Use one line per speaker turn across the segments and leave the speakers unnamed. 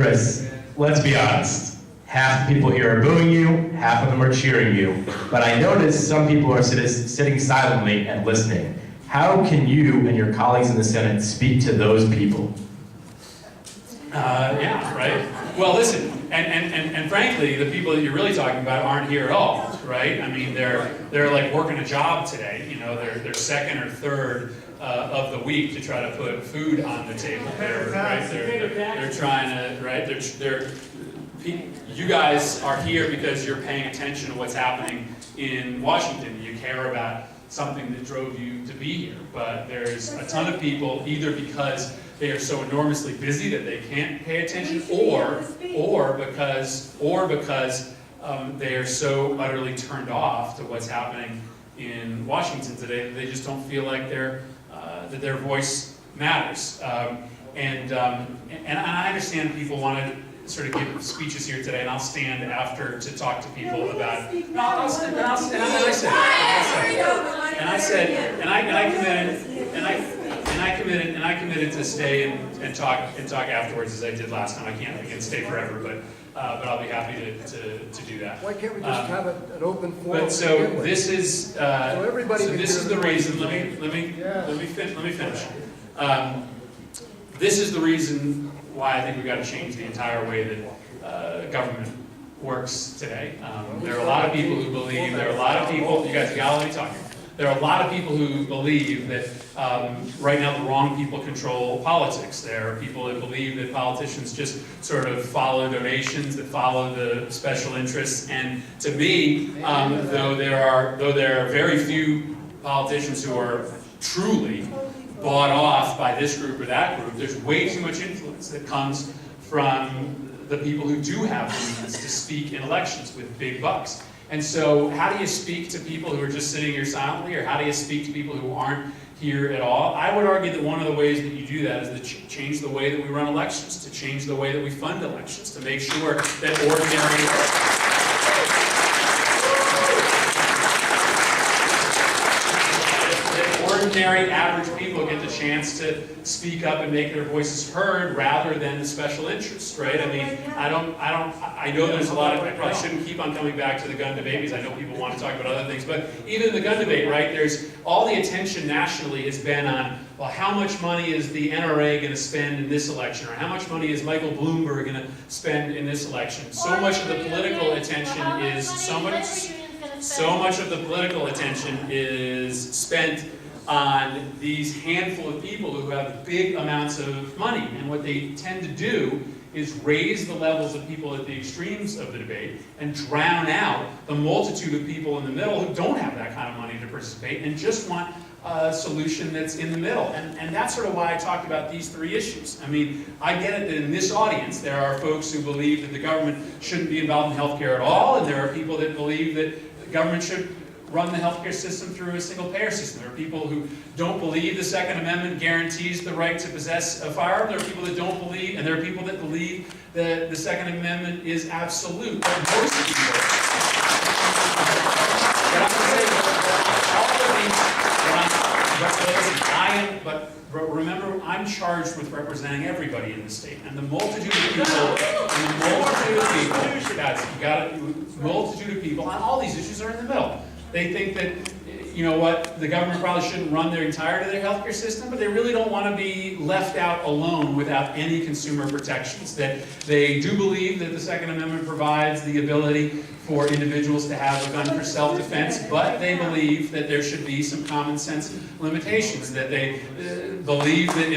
Chris, let's be honest. Half the people here are booing you, half of them are cheering you. But I noticed some people are sitting silently and listening. How can you and your colleagues in the Senate speak to those people?
Yeah, right? Well, listen, and frankly, the people that you're really talking about aren't here at all, right? I mean, they're like working a job today. You know, they're second or third of the week to try to put food on the table. They're trying to, right? You guys are here because you're paying attention to what's happening in Washington. You care about something that drove you to be here. But there's a ton of people, either because they are so enormously busy that they can't pay attention, or because they are so utterly turned off to what's happening in Washington today that they just don't feel like that their voice matters. And I understand people want to sort of give speeches here today, and I'll stand after to talk to people about. I committed to stay and talk afterwards as I did last time. I can't stay forever, but I'll be happy to do that.
Why can't we just have an open forum?
But so this is this is the reason. Let me finish. This is the reason why I think we've got to change the entire way that government works today. There are a lot of people who believe. There are a lot of people. You guys got to let me talk. There are a lot of people who believe that right now the wrong people control politics. There are people that believe that politicians just sort of follow donations, that follow the special interests. And to me, though there are very few politicians who are truly bought off by this group or that group, there's way too much influence that comes from the people who do have the means to speak in elections with big bucks. And so how do you speak to people who are just sitting here silently, or how do you speak to people who aren't here at all? I would argue that one of the ways that you do that is to change the way that we run elections, to change the way that we fund elections, to make sure that ordinary average people get the chance to speak up and make their voices heard rather than the special interests, right? I mean, I know there's a lot of, I probably shouldn't keep on coming back to the gun debate because I know people want to talk about other things, but even the gun debate, right, there's all the attention nationally has been on, well, how much money is the NRA going to spend in this election, or how much money is Michael Bloomberg going to spend in this election? So much of the political attention is, so much of the political attention is spent on these handful of people who have big amounts of money. And what they tend to do is raise the levels of people at the extremes of the debate and drown out the multitude of people in the middle who don't have that kind of money to participate and just want a solution that's in the middle. And that's sort of why I talked about these three issues. I mean, I get it that in this audience there are folks who believe that the government shouldn't be involved in healthcare at all, and there are people that believe that the government should run the healthcare system through a single-payer system. There are people who don't believe the Second Amendment guarantees the right to possess a firearm. There are people that don't believe, and there are people that believe that the Second Amendment is absolute. But most people, but I'm going to say, all of these, but remember, I'm charged with representing everybody in the state, and the multitude of people, guys, you got it, multitude of people on all these issues are in the middle. They think that, you know what, the government probably shouldn't run their entirety of their healthcare system, but they really don't want to be left out alone without any consumer protections. That they do believe that the Second Amendment provides the ability for individuals to have a gun for self-defense, but they believe that there should be some common sense limitations. That they believe that,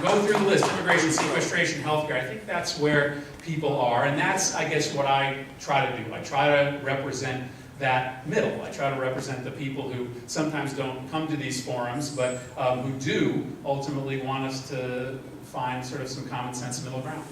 go through the list: immigration, sequestration, healthcare. I think that's where people are, and that's, I guess, what I try to do. I try to represent that middle. I try to represent the people who sometimes don't come to these forums, but who do ultimately want us to find sort of some common sense middle ground.